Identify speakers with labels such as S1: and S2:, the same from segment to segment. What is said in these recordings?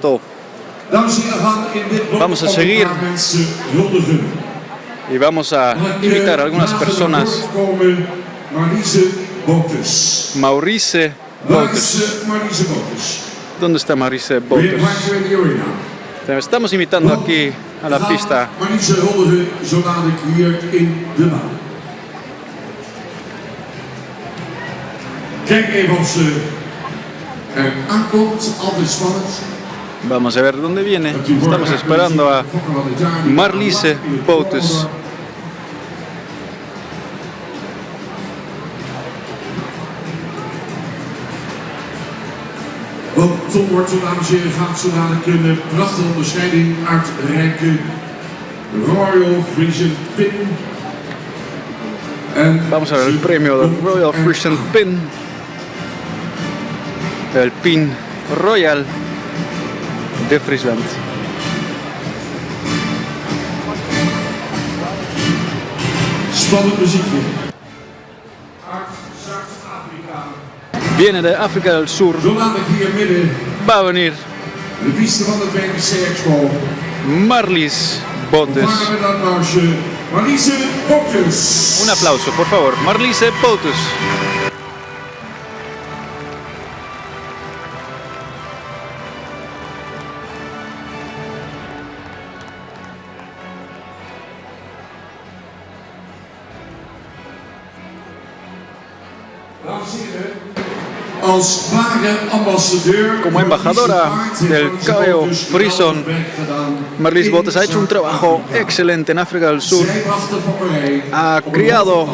S1: rato vamos a seguir y vamos a invitar a algunas personas. Maurice Botes. ¿Dónde está Maurice Botes? Estamos invitando aquí a la pista. Vamos a ver dónde viene. Estamos esperando a Marlize Botes.
S2: Want Tom Wortel, dames en heren, gaat zo dadelijk een prachtige onderscheiding uitreiken. Royal Frisian Pin.
S1: Vamos a ver el premio del Royal Frisian Pin. El pin Royal de Friesland.
S2: Spannend muziekje.
S1: Viene de África del Sur. Va a venir Marlize Botes. Un aplauso, por favor. Marlize Botes. Como embajadora del caballo frison, Marlize Botes ha hecho un trabajo excelente en África del Sur. Ha criado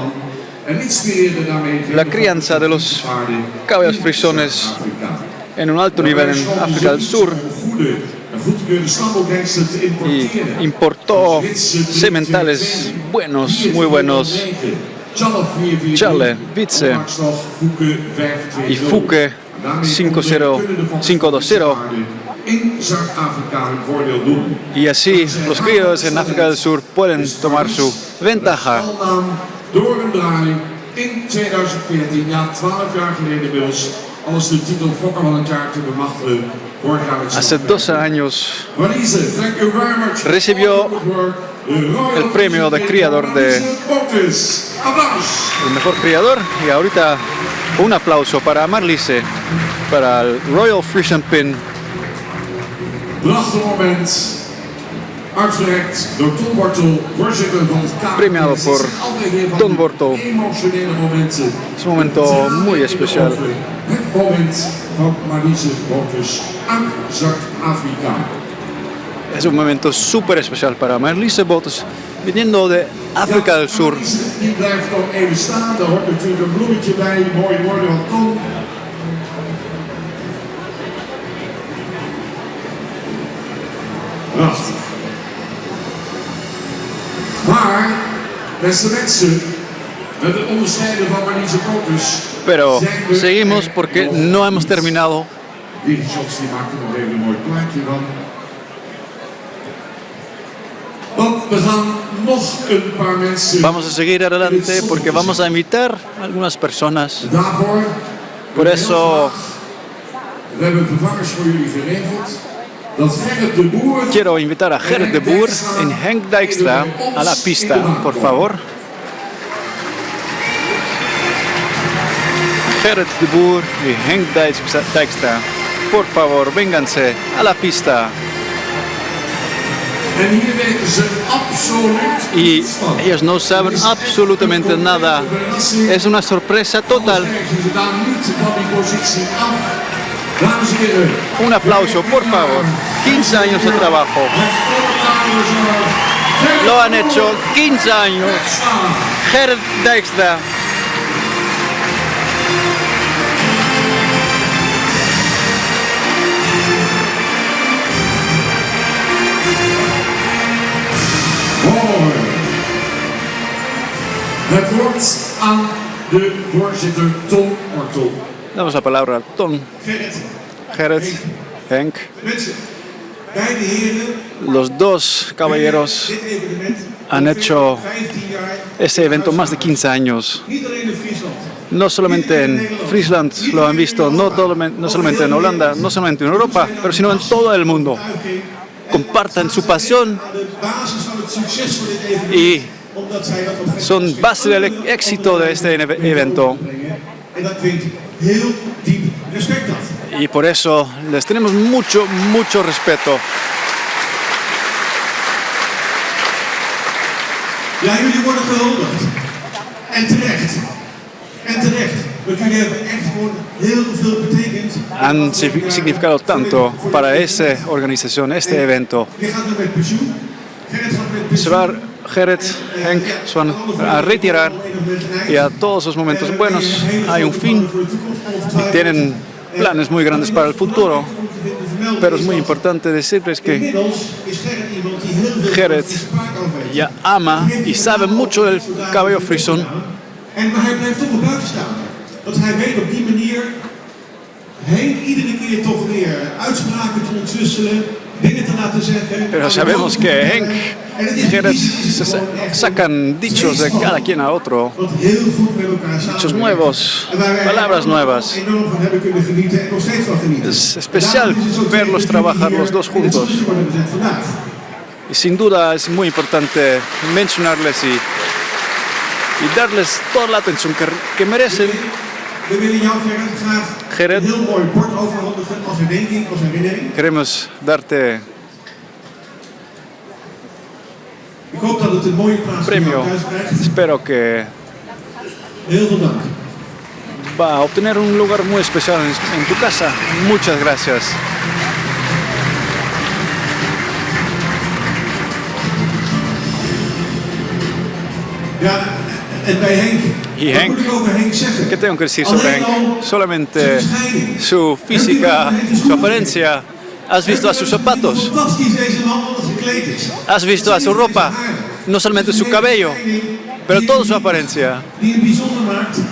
S1: la crianza de los caballos frisones en un alto nivel en África del Sur y importó sementales buenos, muy buenos. Chale, Witse y Fouke 520. Y así los criadores en África del Sur pueden tomar su ventaja. Hace 12 años recibió el premio de criador el mejor criador, y ahorita un aplauso para Marlize, para el Royal Frisian Pin. Premiado por Tom Wortel. Es un momento muy especial. Es un momento súper especial para Marlize Botes, viniendo de África del Sur. Pero seguimos porque no hemos terminado. Vamos a seguir adelante porque vamos a invitar a algunas personas. Por eso quiero invitar a Gerrit de Boer y Henk Dijkstra a la pista, por favor. Gerrit de Boer y Henk Dijkstra, por favor, vénganse a la pista. Y ellos no saben absolutamente nada. Es una sorpresa total. Un aplauso, por favor. 15 años de trabajo. Lo han hecho 15 años. Gerrit Dijkstra.
S2: Het woord aan de voorzitter Tom Wortel.
S1: Damos la palabra a Tom. Gerrit, Henk. Los dos caballeros han hecho este evento más de 15 años. no solamente en Friesland lo han visto, no solamente en Holanda, no solamente en Europa, pero sino en todo el mundo. Compartan su pasión y son base del éxito de este evento. Y por eso les tenemos mucho, mucho respeto.
S2: Ja, jullie worden gehuldigd. En terecht. En terecht. Want jullie hebben echt gewoon heel veel betekend.
S1: Han significado tanto para esa organización, este evento.
S2: Je gaat nu met pensioen. Gerrit gaat met pensioen.
S1: Gerrit, Henk se van a retirar y a todos los momentos buenos hay un fin y tienen planes muy grandes para el futuro, pero es muy importante decirles que Gerrit ya ama y sabe mucho del caballo frisón.
S2: Maar hij blijft toch wel buiten staan. Want hij weet op die manier Henk iedere keer toch weer uitspraken te ontsusselen, dingen te laten zeggen.
S1: Pero sabemos que Henk y Gerrit sacan dichos de cada quien a otro, dichos nuevos, palabras nuevas. Es especial verlos trabajar los dos juntos. Y sin duda es muy importante mencionarles y darles toda la atención que merecen. Gerrit, queremos darte premio. Espero que va a obtener un lugar muy especial en tu casa. Muchas gracias. Y Henk, ¿qué tengo que decir sobre Henk? Solamente su física, su apariencia. ¿Has visto a sus zapatos? ¿Has visto a su ropa? No solamente su cabello, pero toda su apariencia,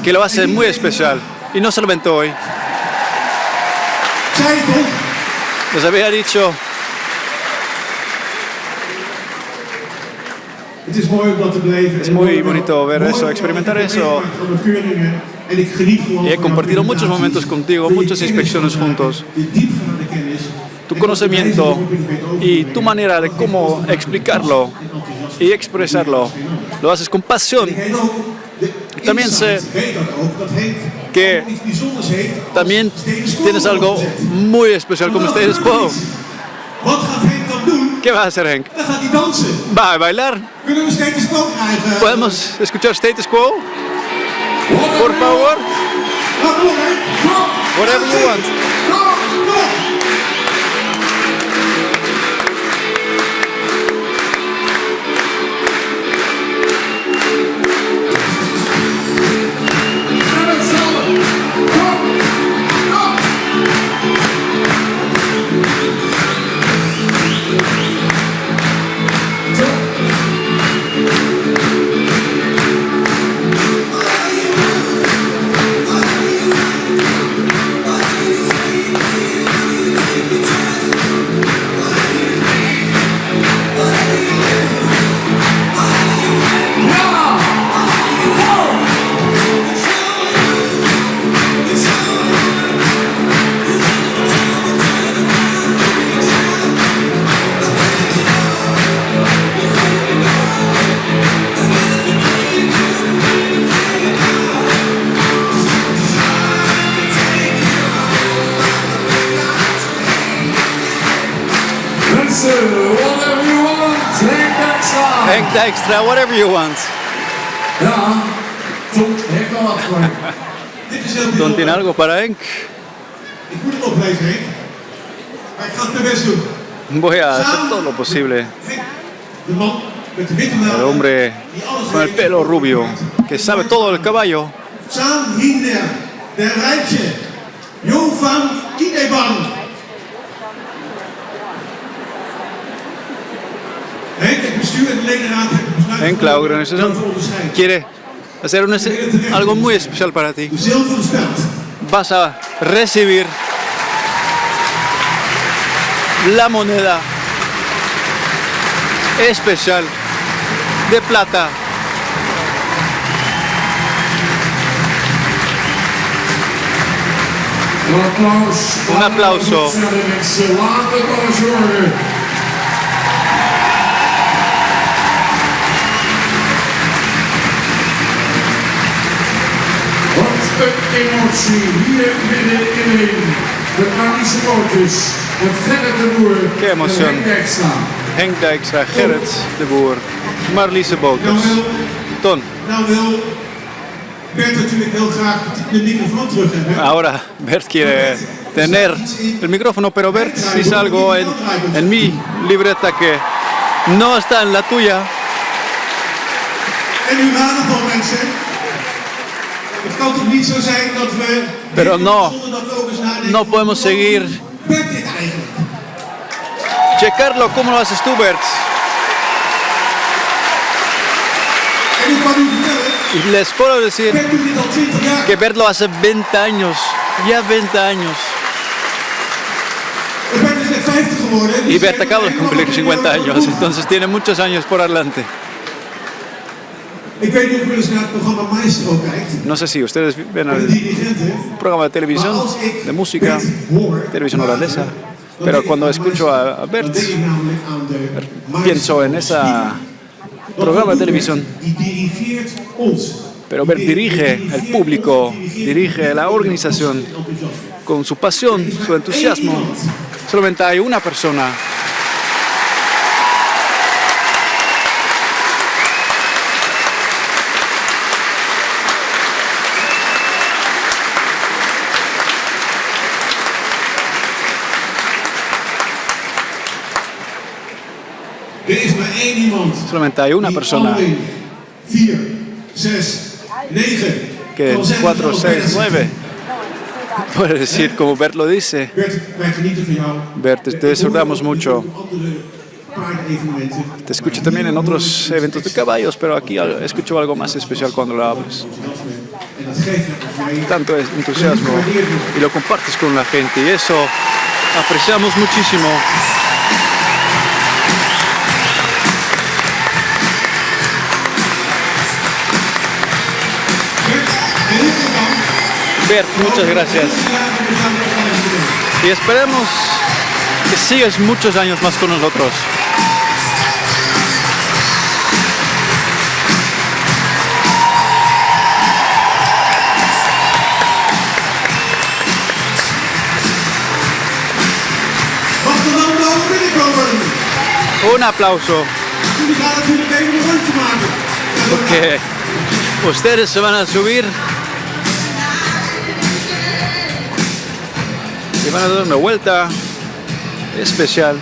S1: que lo hace muy especial. Y no solamente hoy. Les había dicho, es muy bonito ver eso, experimentar eso. Y he compartido muchos momentos contigo, muchas inspecciones juntos. Tu conocimiento y tu manera de cómo explicarlo y expresarlo, lo haces con pasión. También sé que también tienes algo muy especial como Status Quo. ¿Qué va a hacer Henk? Va a bailar. ¿Podemos escuchar Status Quo? Por favor. Whatever you want. Henk Dijkstra, whatever you want.
S2: Ja, Tom heeft al wat voor je. Dit is heel
S1: Don
S2: bijzonder.
S1: tiene algo para Henk.
S2: Ik moet het oplezen, Henk. Maar ik ga het mijn best doen.
S1: Voy a hacer todo lo posible.
S2: Henk, de man met de witte
S1: El
S2: melk,
S1: hombre
S2: die alles
S1: con el
S2: weet.
S1: pelo rubio, que sabe todo del caballo.
S2: Samen hinder, der rijtje. Jovan Kineban. Henk, het bestuur en de ledenraad hebben besluit
S1: Henk, la organización
S2: te onderscheiden.
S1: quiere hacer algo muy especial para ti.
S2: De zilveren speld.
S1: Vas a recibir la moneda especial de plata Un aplauso.
S2: Emotie hier midden in de Marliese Bootjes. Met Gerrit de Boer.
S1: Qué emoción. Henk Dijkstra, Gerrit de Boer, Marliese Boters. Ton.
S2: Nou wil Bert natuurlijk heel graag de microfoon terug hebben.
S1: Ahora Bert quiere tener el micrófono, pero Bert dice algo en mi libreta que no está en la tuya.
S2: En nu gaat het al, mensen. Het kan toch niet zo zijn dat we...
S1: Pero no,
S2: zonder dat we ook eens nadenken
S1: no podemos seguir.
S2: Bert dit eigenlijk?
S1: Checarlo, ¿cómo lo haces tú, Bert?
S2: En ik kan u vertellen,
S1: Y les puedo decir
S2: Bert doet dit al 20 jaar.
S1: que Bert lo hace 20 años, ya 20 años.
S2: Bert is net 50 geworden.
S1: Y Bert acaba de cumplir 50 años, entonces tiene muchos años por delante.
S2: Ik weet niet of u eens naar het programma Maestro kijkt.
S1: No sé si ustedes ven
S2: De
S1: el
S2: dirigenten.
S1: programa de televisión,
S2: Maar als ik
S1: de música,
S2: Bert hoor
S1: televisión
S2: praten,
S1: holandesa,
S2: dan
S1: pero
S2: denk ik
S1: cuando
S2: aan
S1: escucho
S2: Maestro.
S1: a Bert,
S2: Dan denk ik namelijk aan de
S1: pienso en
S2: Maestro
S1: ese
S2: Wat
S1: programa de
S2: doet
S1: televisión.
S2: Bert? Die dirigeert ons.
S1: Pero Bert dirige el público, dirige la organización con su pasión, su entusiasmo. Solamente hay una persona.
S2: Er is maar één iemand.
S1: Solamente hay una persona
S2: Die 4, 6, 9.
S1: que 4, 6, 9 puede decir como Bert lo dice.
S2: Bert, wij genieten van jou.
S1: Bert, te disfrutamos mucho.
S2: Andere paardenevenementen.
S1: Te escucho también en otros eventos de caballos, pero aquí escucho algo más especial cuando lo hablas.
S2: En dat geeft het mij.
S1: Tanto entusiasmo y lo compartes con la gente y eso apreciamos muchísimo. Bert, muchas gracias. Y esperemos que sigas muchos años más con nosotros.
S2: Mag er nou nou binnenkomen?
S1: Un aplauso,
S2: Jullie gaan natuurlijk even een rondje maken.
S1: porque ustedes se van a subir y van a dar una vuelta especial.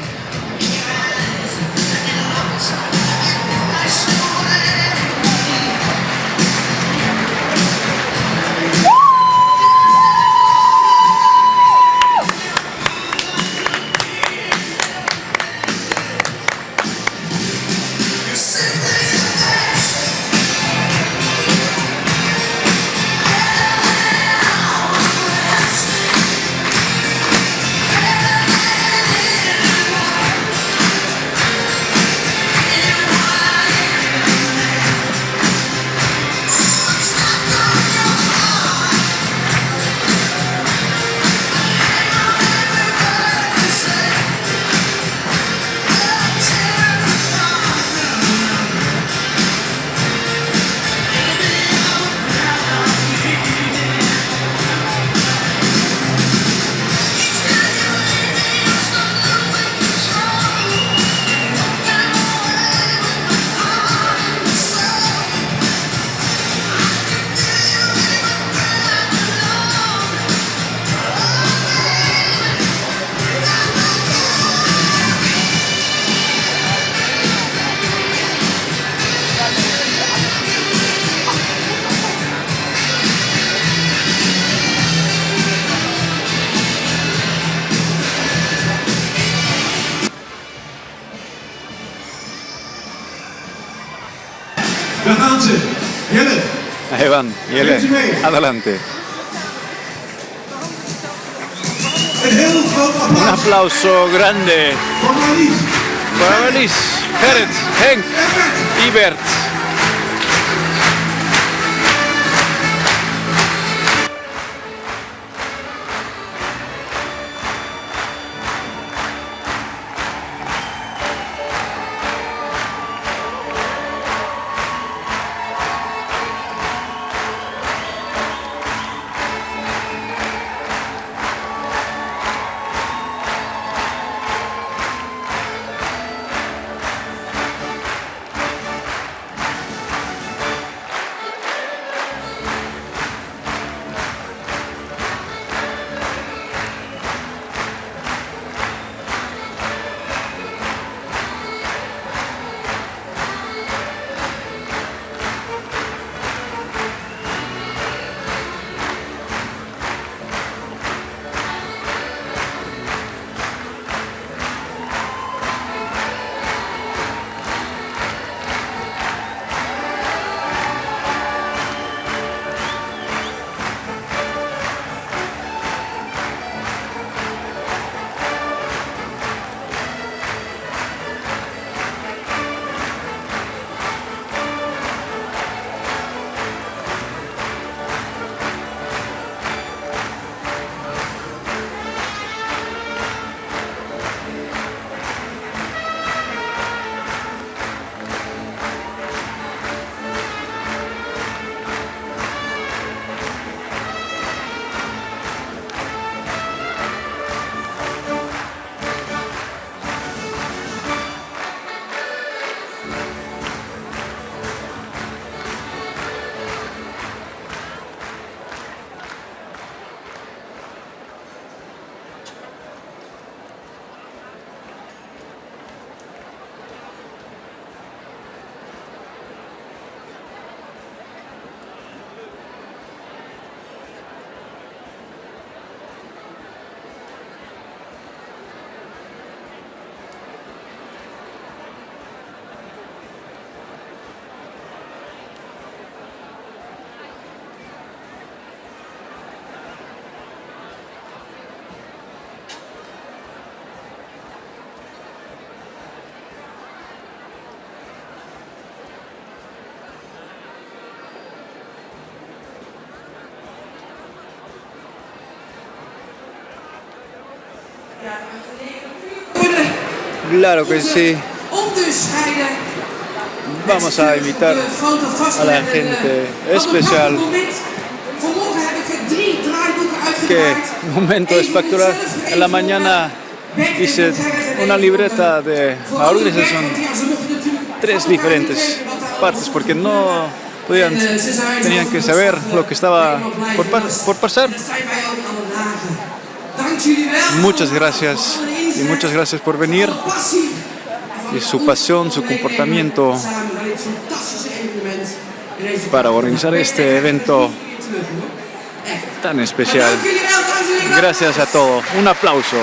S2: Daar gaan ze. Jelle.
S1: Ahí van, Yele, adelante.
S2: Een heel groot
S1: Un
S2: applaus
S1: aplauso grande
S2: voor Marlies.
S1: para Marlies, Gerrit, Henk
S2: En Bert.
S1: y Bert. Claro que sí. Vamos a invitar a la gente especial. Qué momento espectacular. En la mañana hice una libreta de la organización, 3 diferentes partes, porque no tenían que saber lo que estaba por pasar. Muchas gracias y muchas gracias por venir y su pasión, su comportamiento para organizar este evento tan especial. Gracias a todos. Un aplauso.